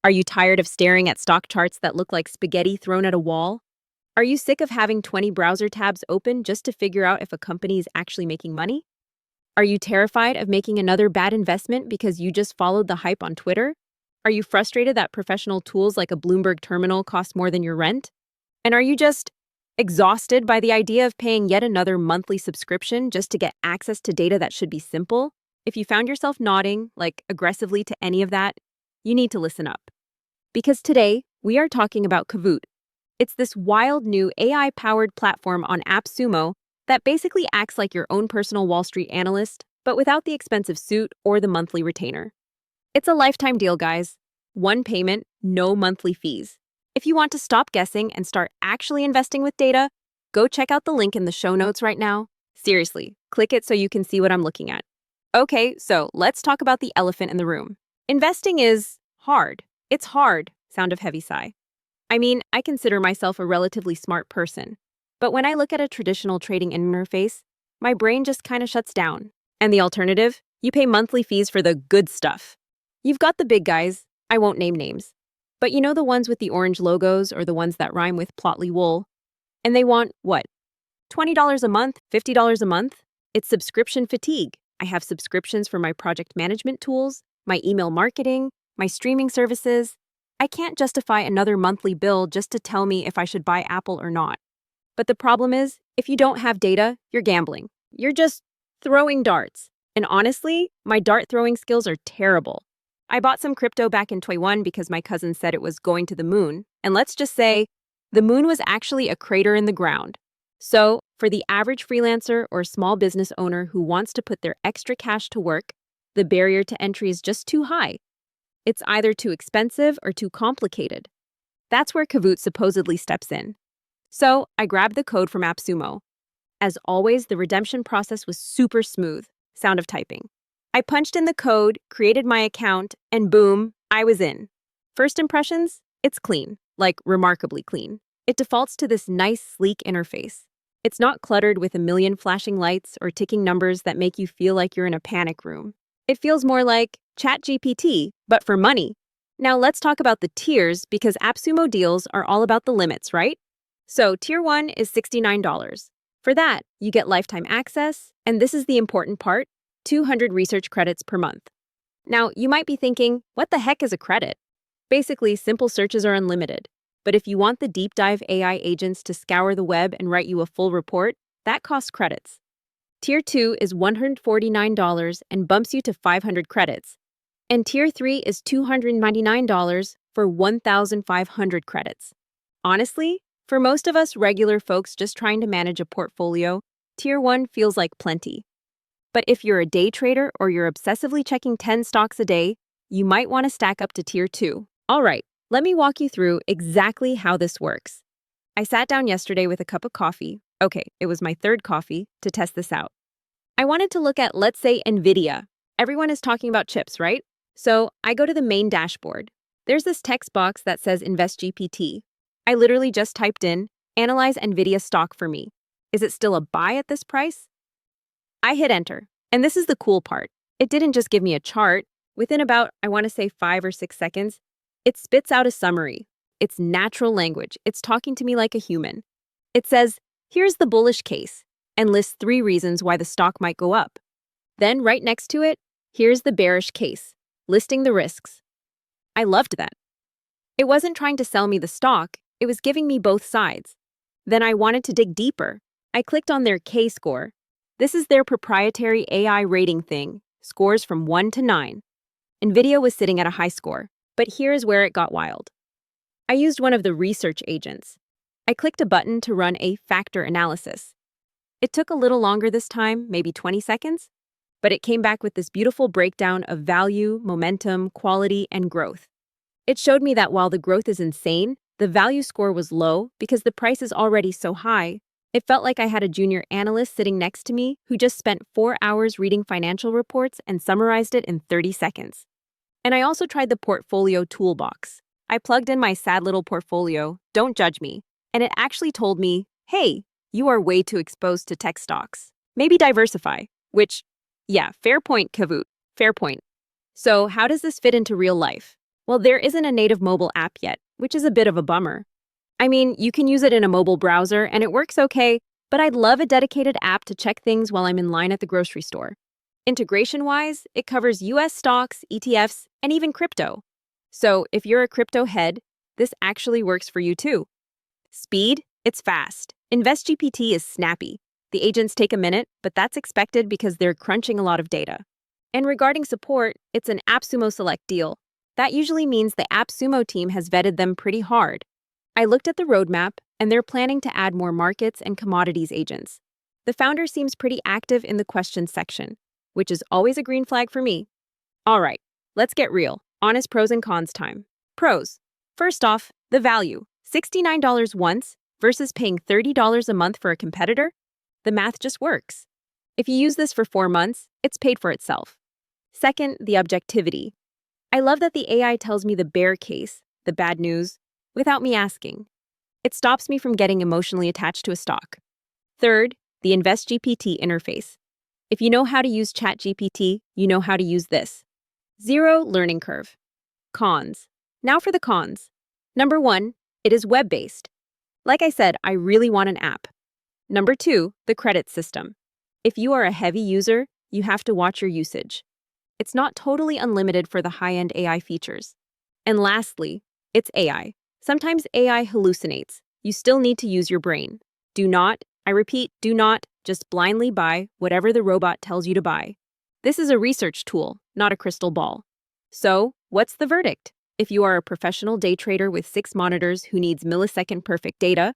Are you tired of staring at stock charts that look like spaghetti thrown at a wall? Are you sick of having 20 browser tabs open just to figure out if a company is actually making money? Are you terrified of making another bad investment because you just followed the hype on Twitter? Are you frustrated that professional tools like a Bloomberg terminal cost more than your rent? And are you just exhausted by the idea of paying yet another monthly subscription just to get access to data that should be simple? If you found yourself nodding, like aggressively to any of that, you need to listen up. Because today, we are talking about Kavout. It's this wild new AI-powered platform on AppSumo that basically acts like your own personal Wall Street analyst, but without the expensive suit or the monthly retainer. It's a lifetime deal, guys. One payment, no monthly fees. If you want to stop guessing and start actually investing with data, go check out the link in the show notes right now. Seriously, click it so you can see what I'm looking at. Okay, so let's talk about the elephant in the room. Investing is hard. It's hard, sound of heavy sigh. I mean, I consider myself a relatively smart person, but when I look at a traditional trading interface, my brain just kind of shuts down. And the alternative? You pay monthly fees for the good stuff. You've got the big guys, I won't name names, but you know the ones with the orange logos or the ones that rhyme with plotly wool? And they want, what, $20 a month, $50 a month? It's subscription fatigue. I have subscriptions for my project management tools, my email marketing, my streaming services. I can't justify another monthly bill just to tell me if I should buy Apple or not. But the problem is, if you don't have data, you're gambling. You're just throwing darts. And honestly, my dart throwing skills are terrible. I bought some crypto back in 2021 because my cousin said it was going to the moon. And let's just say, the moon was actually a crater in the ground. So, for the average freelancer or small business owner who wants to put their extra cash to work, the barrier to entry is just too high. It's either too expensive or too complicated. That's where Kavout supposedly steps in. So I grabbed the code from AppSumo. As always, the redemption process was super smooth, sound of typing. I punched in the code, created my account, and boom, I was in. First impressions? It's clean, like remarkably clean. It defaults to this nice, sleek interface. It's not cluttered with a million flashing lights or ticking numbers that make you feel like you're in a panic room. It feels more like ChatGPT, but for money. Now let's talk about the tiers because AppSumo deals are all about the limits, right? So Tier 1 is $69. For that, you get lifetime access, and this is the important part, 200 research credits per month. Now, you might be thinking, what the heck is a credit? Basically, simple searches are unlimited. But if you want the deep dive AI agents to scour the web and write you a full report, that costs credits. Tier 2 is $149 and bumps you to 500 credits. And Tier 3 is $299 for 1,500 credits. Honestly, for most of us regular folks just trying to manage a portfolio, Tier 1 feels like plenty. But if you're a day trader or you're obsessively checking 10 stocks a day, you might want to stack up to Tier 2. All right, let me walk you through exactly how this works. I sat down yesterday with a cup of coffee. Okay, it was my third coffee to test this out. I wanted to look at, let's say, NVIDIA. Everyone is talking about chips, right? So I go to the main dashboard. There's this text box that says InvestGPT. I literally just typed in, analyze NVIDIA stock for me. Is it still a buy at this price? I hit enter. And this is the cool part. It didn't just give me a chart. Within about, I want to say 5 or 6 seconds, it spits out a summary. It's natural language. It's talking to me like a human. It says, here's the bullish case, and lists 3 reasons why the stock might go up. Then right next to it, here's the bearish case, listing the risks. I loved that. It wasn't trying to sell me the stock, it was giving me both sides. Then I wanted to dig deeper. I clicked on their K-score. This is their proprietary AI rating thing, scores from 1 to 9. NVIDIA was sitting at a high score, but here's where it got wild. I used one of the research agents. I clicked a button to run a factor analysis. It took a little longer this time, maybe 20 seconds, but it came back with this beautiful breakdown of value, momentum, quality, and growth. It showed me that while the growth is insane, the value score was low because the price is already so high. It felt like I had a junior analyst sitting next to me who just spent 4 hours reading financial reports and summarized it in 30 seconds. And I also tried the portfolio toolbox. I plugged in my sad little portfolio, don't judge me, and it actually told me, hey, you are way too exposed to tech stocks. Maybe diversify, which, yeah, fair point, Kavout, fair point. So how does this fit into real life? Well, there isn't a native mobile app yet, which is a bit of a bummer. I mean, you can use it in a mobile browser and it works okay, but I'd love a dedicated app to check things while I'm in line at the grocery store. Integration-wise, it covers US stocks, ETFs, and even crypto. So if you're a crypto head, this actually works for you too. Speed? It's fast. InvestGPT is snappy. The agents take a minute, but that's expected because they're crunching a lot of data. And regarding support, it's an AppSumo Select deal. That usually means the AppSumo team has vetted them pretty hard. I looked at the roadmap, and they're planning to add more markets and commodities agents. The founder seems pretty active in the questions section, which is always a green flag for me. All right, let's get real. Honest pros and cons time. Pros. First off, the value. $69 once versus paying $30 a month for a competitor? The math just works. If you use this for 4 months, it's paid for itself. Second, the objectivity. I love that the AI tells me the bear case, the bad news, without me asking. It stops me from getting emotionally attached to a stock. Third, the InvestGPT interface. If you know how to use ChatGPT, you know how to use this. Zero learning curve. Cons. Now for the cons. Number 1, it is web-based. Like I said, I really want an app. Number 2, the credit system. If you are a heavy user, you have to watch your usage. It's not totally unlimited for the high-end AI features. And lastly, it's AI. Sometimes AI hallucinates. You still need to use your brain. Do not, I repeat, do not just blindly buy whatever the robot tells you to buy. This is a research tool, not a crystal ball. So, what's the verdict? If you are a professional day trader with 6 monitors who needs millisecond perfect data,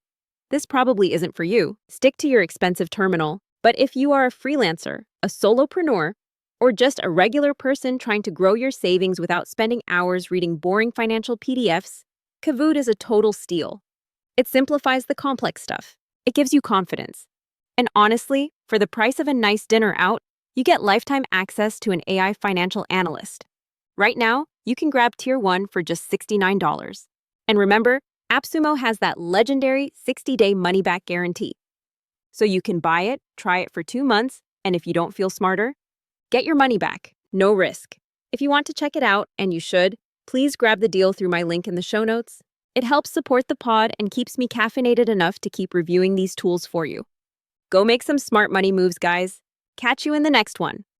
this probably isn't for you. Stick to your expensive terminal. But if you are a freelancer, a solopreneur, or just a regular person trying to grow your savings without spending hours reading boring financial PDFs, Kavout is a total steal. It simplifies the complex stuff. It gives you confidence. And honestly, for the price of a nice dinner out, you get lifetime access to an AI financial analyst. Right now, you can grab Tier 1 for just $69. And remember, AppSumo has that legendary 60-day money-back guarantee. So you can buy it, try it for 2 months, and if you don't feel smarter, get your money back, no risk. If you want to check it out, and you should, please grab the deal through my link in the show notes. It helps support the pod and keeps me caffeinated enough to keep reviewing these tools for you. Go make some smart money moves, guys. Catch you in the next one.